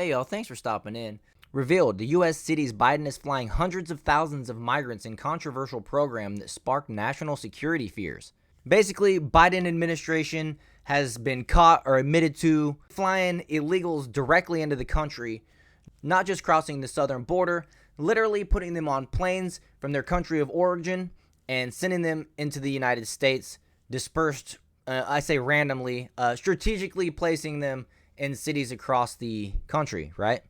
Hey y'all, thanks for stopping in. Revealed, the U.S. cities Biden is flying hundreds of thousands of migrants in controversial program that sparked national security fears. Basically, Biden administration has been caught or admitted to flying illegals directly into the country, not just crossing the southern border, literally putting them on planes from their country of origin and sending them into the United States, dispersed, I say randomly, strategically placing them in cities across the country, right?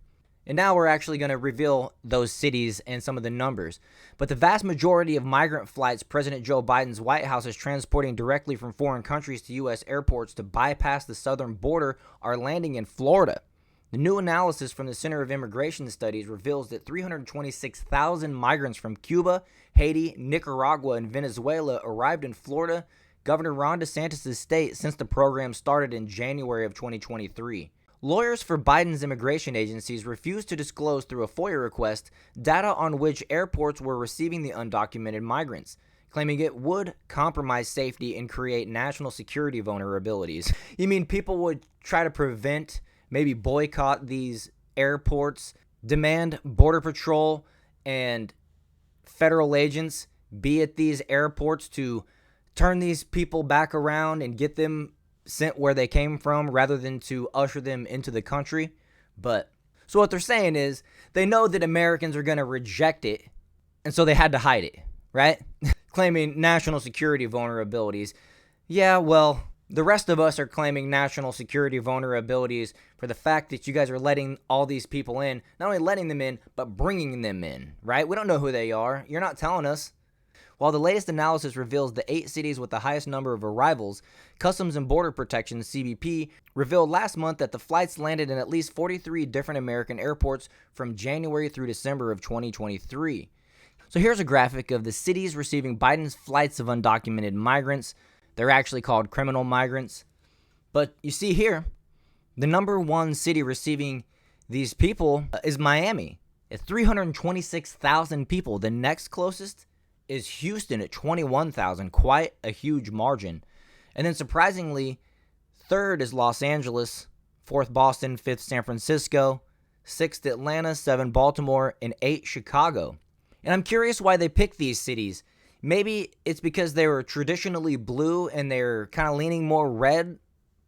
And now we're actually going to reveal those cities and some of the numbers. But the vast majority of migrant flights President Joe Biden's White House is transporting directly from foreign countries to U.S. airports to bypass the southern border are landing in Florida. The new analysis from the Center of Immigration Studies reveals that 326,000 migrants from Cuba, Haiti, Nicaragua, and Venezuela arrived in Florida, Governor Ron DeSantis' state, since the program started in January of 2023. Lawyers for Biden's immigration agencies refused to disclose through a FOIA request data on which airports were receiving the undocumented migrants, claiming it would compromise safety and create national security vulnerabilities. You mean people would try to prevent, maybe boycott these airports, demand Border Patrol and federal agents be at these airports to turn these people back around and get them sent where they came from rather than to usher them into the country? But so what they're saying is they know that Americans are going to reject it, and so they had to hide it, right? Claiming national security vulnerabilities. Yeah, well, the rest of us are claiming national security vulnerabilities for the fact that you guys are letting all these people in, not only letting them in, but bringing them in, right? We don't know who they are. You're not telling us. While the latest analysis reveals the 8 cities with the highest number of arrivals, Customs and Border Protection, CBP, revealed last month that the flights landed in at least 43 different American airports from January through December of 2023. So here's a graphic of the cities receiving Biden's flights of undocumented migrants. They're actually called criminal migrants. But you see here, the number one city receiving these people is Miami at 326,000 people. The next closest is Houston at 21,000, quite a huge margin. And then surprisingly, third is Los Angeles, fourth Boston, fifth San Francisco, sixth Atlanta, 7 Baltimore, and 8 Chicago. And I'm curious why they picked these cities. Maybe it's because they were traditionally blue and they're kind of leaning more red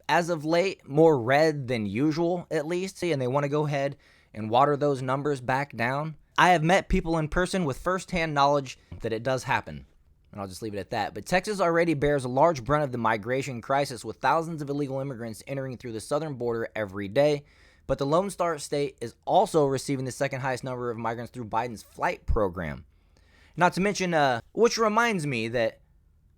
as of late, more red than usual at least, and they want to go ahead and water those numbers back down. I have met people in person with firsthand knowledge that it does happen, and I'll just leave it at that. But Texas already bears a large brunt of the migration crisis, with thousands of illegal immigrants entering through the southern border every day. But the Lone Star State is also receiving the second highest number of migrants through Biden's flight program. Not to mention, which reminds me that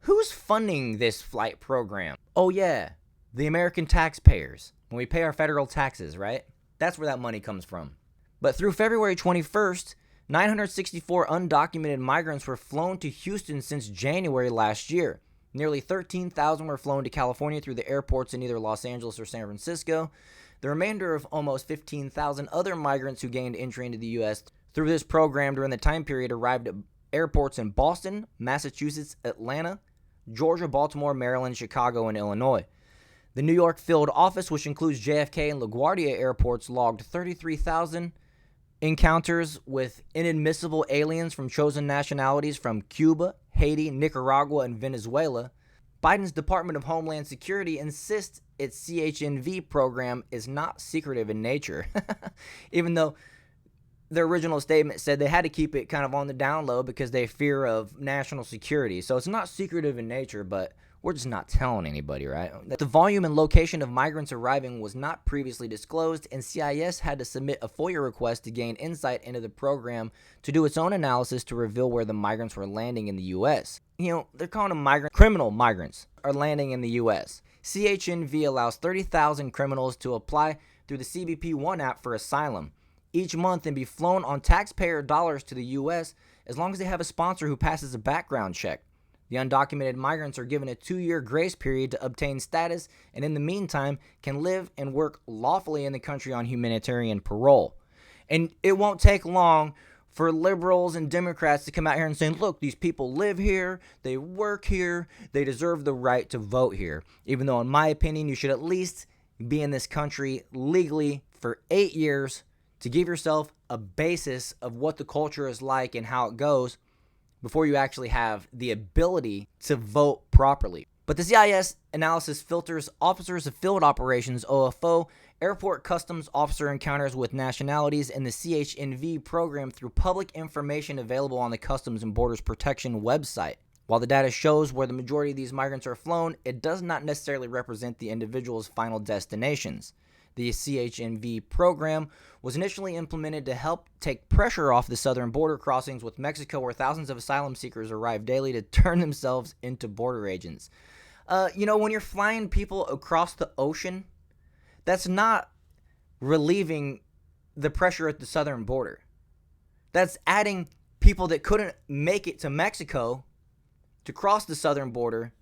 who's funding this flight program? Oh yeah, the American taxpayers. When we pay our federal taxes, right? That's where that money comes from. But through February 21st, 964 undocumented migrants were flown to Houston since January last year. Nearly 13,000 were flown to California through the airports in either Los Angeles or San Francisco. The remainder of almost 15,000 other migrants who gained entry into the U.S. through this program during the time period arrived at airports in Boston, Massachusetts, Atlanta, Georgia, Baltimore, Maryland, Chicago, and Illinois. The New York field office, which includes JFK and LaGuardia airports, logged 33,000 encounters with inadmissible aliens from chosen nationalities from Cuba, Haiti, Nicaragua, and Venezuela. Biden's Department of Homeland Security insists its CHNV program is not secretive in nature, even though their original statement said they had to keep it kind of on the down low because they fear of national security. So it's not secretive in nature, but we're just not telling anybody, right? The volume and location of migrants arriving was not previously disclosed, and CIS had to submit a FOIA request to gain insight into the program to do its own analysis to reveal where the migrants were landing in the U.S. You know, they're calling them criminal migrants are landing in the U.S. CHNV allows 30,000 criminals to apply through the CBP One app for asylum each month and be flown on taxpayer dollars to the U.S. as long as they have a sponsor who passes a background check. The undocumented migrants are given a 2-year grace period to obtain status, and in the meantime can live and work lawfully in the country on humanitarian parole. And it won't take long for liberals and Democrats to come out here and say, look, these people live here, they work here, they deserve the right to vote here. Even though, in my opinion, you should at least be in this country legally for 8 years to give yourself a basis of what the culture is like and how it goes before you actually have the ability to vote properly. But the CIS analysis filters officers of field operations, OFO, airport customs officer encounters with nationalities, and the CHNV program through public information available on the Customs and Borders Protection website. While the data shows where the majority of these migrants are flown, it does not necessarily represent the individual's final destinations. The CHNV program was initially implemented to help take pressure off the southern border crossings with Mexico, where thousands of asylum seekers arrive daily to turn themselves into border agents. When you're flying people across the ocean, that's not relieving the pressure at the southern border. That's adding people that couldn't make it to Mexico to cross the southern border.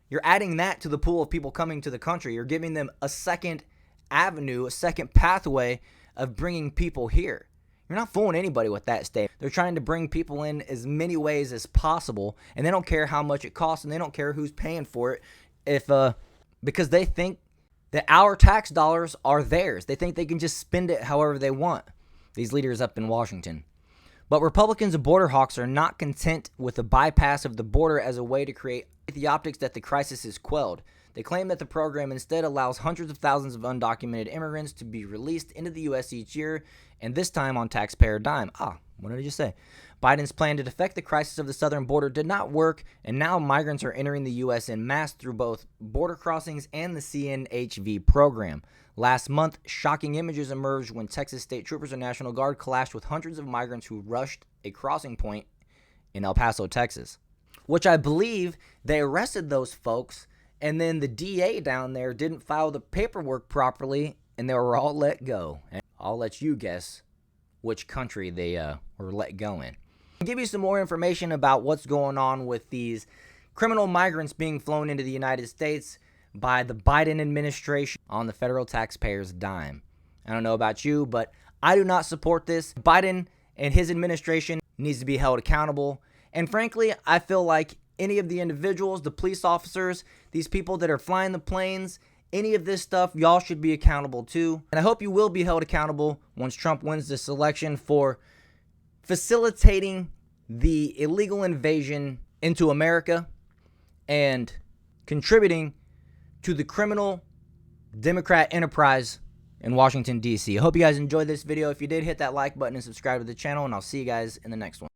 You're adding that to the pool of people coming to the country. You're giving them a second avenue, a second pathway of bringing people here. You're not fooling anybody with that statement. They're trying to bring people in as many ways as possible, and they don't care how much it costs, and they don't care who's paying for it because they think that our tax dollars are theirs. They think they can just spend it however they want, these leaders up in Washington. But Republicans and border hawks are not content with the bypass of the border as a way to create the optics that the crisis is quelled. They claim that the program instead allows hundreds of thousands of undocumented immigrants to be released into the U.S. each year, and this time on taxpayer dime. What did I just say? Biden's plan to defect the crisis of the southern border did not work, and now migrants are entering the U.S. en masse through both border crossings and the CNHV program. Last month, shocking images emerged when Texas state troopers and National Guard clashed with hundreds of migrants who rushed a crossing point in El Paso, Texas, which I believe they arrested those folks, and then the DA down there didn't file the paperwork properly, and they were all let go. And I'll let you guess which country they were let go in. I'll give you some more information about what's going on with these criminal migrants being flown into the United States by the Biden administration on the federal taxpayers' dime. I don't know about you, but I do not support this. Biden and his administration needs to be held accountable. And frankly, I feel like any of the individuals, the police officers, these people that are flying the planes, any of this stuff, y'all should be accountable too. And I hope you will be held accountable once Trump wins this election for facilitating the illegal invasion into America and contributing to the criminal Democrat enterprise in Washington, D.C. I hope you guys enjoyed this video. If you did, hit that like button and subscribe to the channel, and I'll see you guys in the next one.